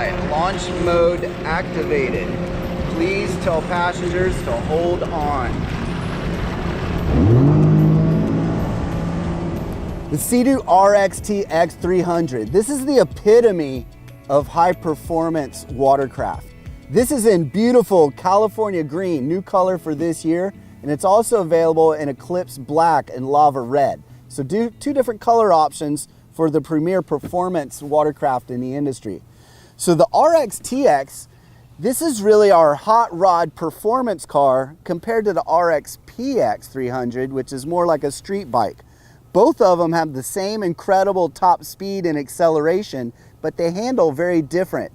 right, launch mode activated. Please tell passengers to hold on. The Sea-Doo RXT-X 300. This is the epitome of high performance watercraft. This is in beautiful California green, new color for this year, and it's also available in Eclipse Black and Lava Red. So two different color options for the premier performance watercraft in the industry. So the RXT-X, this is really our hot rod performance car compared to the RXP-X 300, which is more like a street bike. Both of them have the same incredible top speed and acceleration, but they handle very different.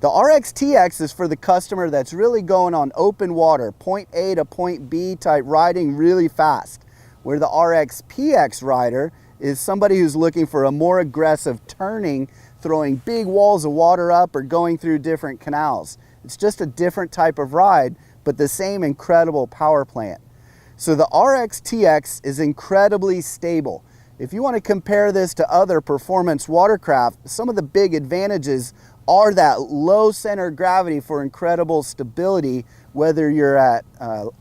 The RXT-X is for the customer that's really going on open water, point A to point B type riding really fast, where the RXP-X rider is somebody who's looking for a more aggressive turning, throwing big walls of water up or going through different canals. It's just a different type of ride, but the same incredible power plant. So the RXT-X is incredibly stable. If you want to compare this to other performance watercraft, some of the big advantages are that low center of gravity for incredible stability, whether you're at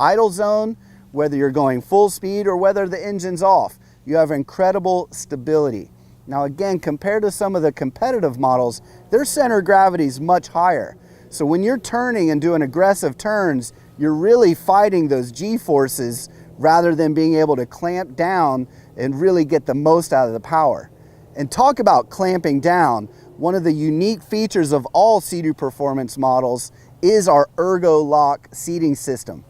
idle zone, whether you're going full speed, or whether the engine's off. You have incredible stability. Now again, compared to some of the competitive models, their center of gravity is much higher. So when you're turning and doing aggressive turns, you're really fighting those G-forces rather than being able to clamp down and really get the most out of the power. And talk about clamping down, one of the unique features of all Sea-Doo performance models is our Ergolock seating system.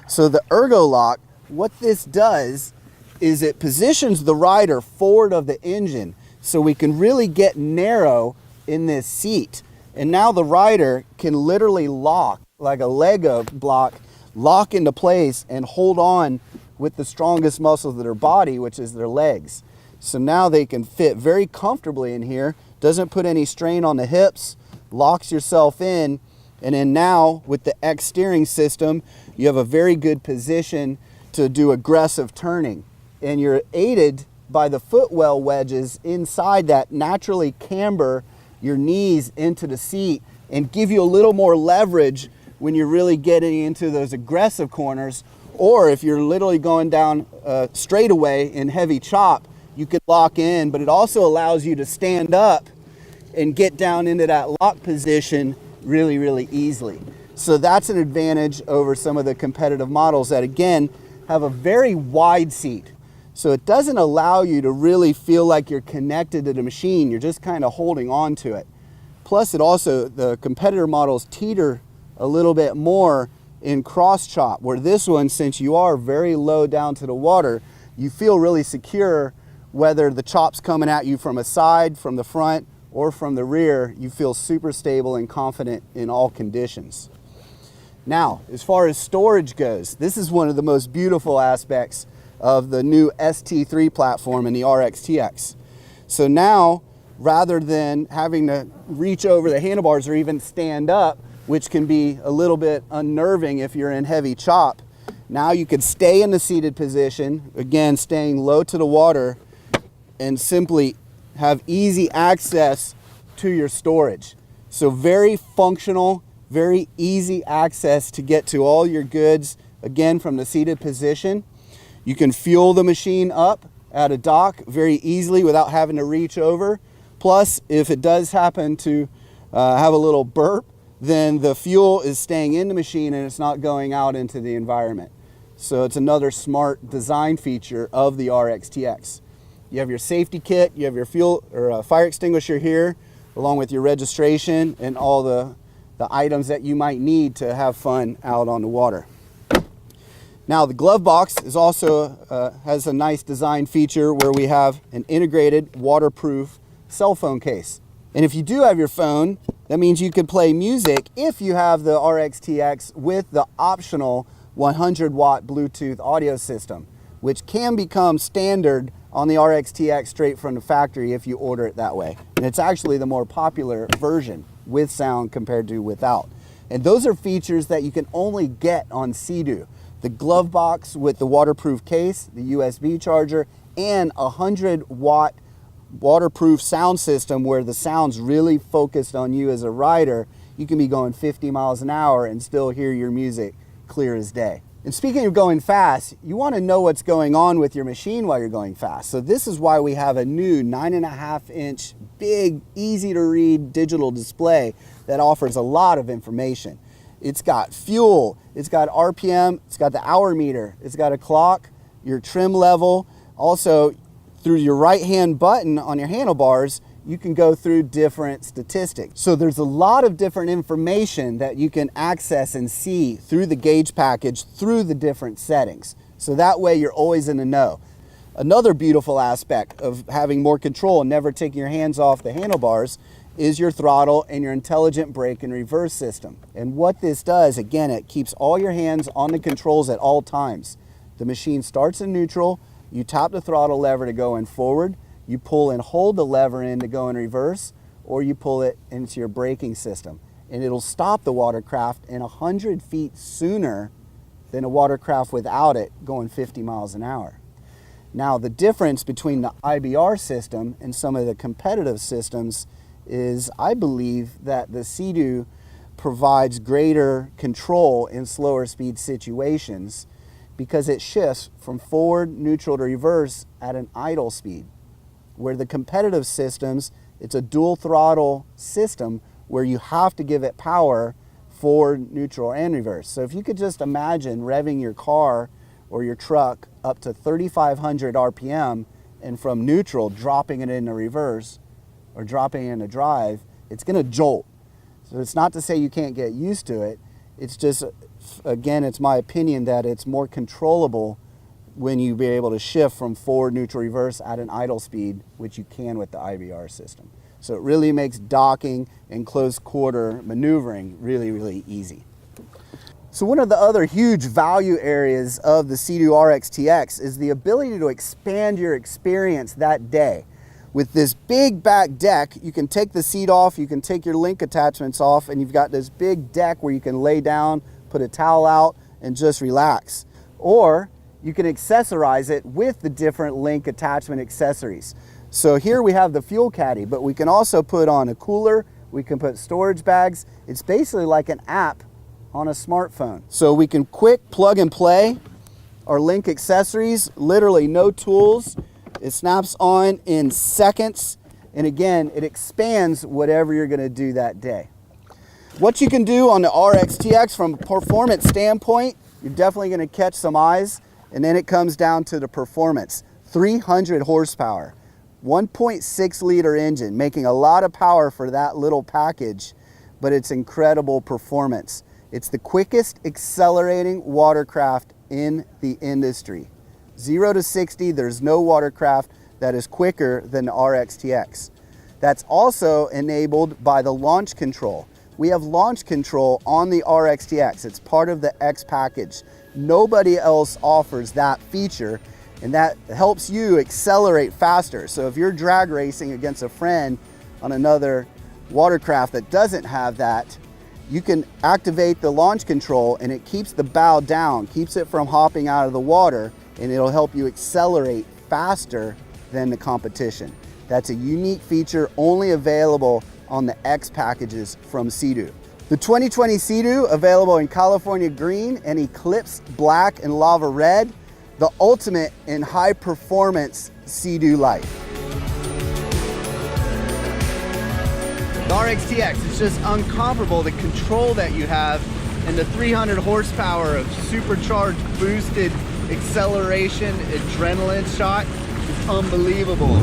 So the Ergolock, what this does is it positions the rider forward of the engine so we can really get narrow in this seat. And now the rider can literally lock, like a Lego block, lock into place and hold on with the strongest muscles of their body, which is their legs. So now they can fit very comfortably in here, doesn't put any strain on the hips, locks yourself in, and then now with the X steering system, you have a very good position to do aggressive turning. And you're aided by the footwell wedges inside that naturally camber your knees into the seat and give you a little more leverage when you're really getting into those aggressive corners, or if you're literally going down straightaway in heavy chop, you could lock in, but it also allows you to stand up and get down into that lock position really, really easily. So that's an advantage over some of the competitive models that, again, have a very wide seat. So it doesn't allow you to really feel like you're connected to the machine. You're just kind of holding on to it. Plus, it also, the competitor models teeter a little bit more in cross chop, where this one, since you are very low down to the water, you feel really secure whether the chop's coming at you from a side, from the front, or from the rear. You feel super stable and confident in all conditions. Now, as far as storage goes, this is one of the most beautiful aspects of the new ST3 platform in the RXT-X. So now, rather than having to reach over the handlebars or even stand up, which can be a little bit unnerving if you're in heavy chop, now you could stay in the seated position, again, staying low to the water, and simply have easy access to your storage. So very functional, very easy access to get to all your goods, again, from the seated position. You can fuel the machine up at a dock very easily without having to reach over. Plus, if it does happen to have a little burp, then the fuel is staying in the machine and it's not going out into the environment. So it's another smart design feature of the RXT-X. You have your safety kit, you have your fuel or fire extinguisher here, along with your registration and all the items that you might need to have fun out on the water. Now the glove box is also has a nice design feature where we have an integrated waterproof cell phone case. And if you do have your phone, that means you could play music if you have the RXT-X with the optional 100-watt Bluetooth audio system, which can become standard on the RXT-X straight from the factory if you order it that way. And it's actually the more popular version with sound compared to without. And those are features that you can only get on Sea-Doo. The glove box with the waterproof case, the USB charger, and a 100-watt waterproof sound system where the sound's really focused on you as a rider, you can be going 50 miles an hour and still hear your music clear as day. And speaking of going fast, you want to know what's going on with your machine while you're going fast. So this is why we have a new 9.5-inch big, easy to read digital display that offers a lot of information. It's got fuel, it's got RPM, it's got the hour meter, it's got a clock, your trim level. Also, through your right-hand button on your handlebars, you can go through different statistics. So there's a lot of different information that you can access and see through the gauge package, through the different settings. So that way you're always in the know. Another beautiful aspect of having more control and never taking your hands off the handlebars is your throttle and your intelligent brake and reverse system. And what this does, again, it keeps all your hands on the controls at all times. The machine starts in neutral, you tap the throttle lever to go in forward, you pull and hold the lever in to go in reverse, or you pull it into your braking system. And it'll stop the watercraft in 100 feet sooner than a watercraft without it going 50 miles an hour. Now, the difference between the IBR system and some of the competitive systems is I believe that the Sea-Doo provides greater control in slower speed situations because it shifts from forward, neutral to reverse at an idle speed. Where the competitive systems, it's a dual throttle system where you have to give it power forward, neutral, and reverse. So if you could just imagine revving your car or your truck up to 3,500 RPM and from neutral dropping it into reverse or dropping it into drive, it's going to jolt. So it's not to say you can't get used to it. It's just, again, it's my opinion that it's more controllable when you be able to shift from forward, neutral, reverse at an idle speed, which you can with the IBR system. So it really makes docking and close quarter maneuvering really, really easy. So one of the other huge value areas of the Sea-Doo RXT-X is the ability to expand your experience that day. With this big back deck, you can take the seat off, you can take your link attachments off, and you've got this big deck where you can lay down, put a towel out, and just relax. Or you can accessorize it with the different link attachment accessories. So here we have the fuel caddy, but we can also put on a cooler, we can put storage bags. It's basically like an app on a smartphone. So we can quick plug and play our link accessories, literally no tools. It snaps on in seconds. And again, it expands whatever you're gonna do that day. What you can do on the RXT-X from a performance standpoint, you're definitely gonna catch some eyes. And then it comes down to the performance. 300 horsepower, 1.6 liter engine, making a lot of power for that little package, but it's incredible performance. It's the quickest accelerating watercraft in the industry. 0 to 60, there's no watercraft that is quicker than the RXT-X. That's also enabled by the launch control. We have launch control on the RXT-X. It's part of the X package. Nobody else offers that feature, and that helps you accelerate faster. So if you're drag racing against a friend on another watercraft that doesn't have that, you can activate the launch control and it keeps the bow down, keeps it from hopping out of the water, and it'll help you accelerate faster than the competition. That's a unique feature only available on the X packages from Sea-Doo. The 2020 Sea-Doo available in California green and Eclipse black and lava red, the ultimate in high performance Sea-Doo life. The RXT-X is just uncomparable. The control that you have and the 300 horsepower of supercharged boosted acceleration adrenaline shot is unbelievable.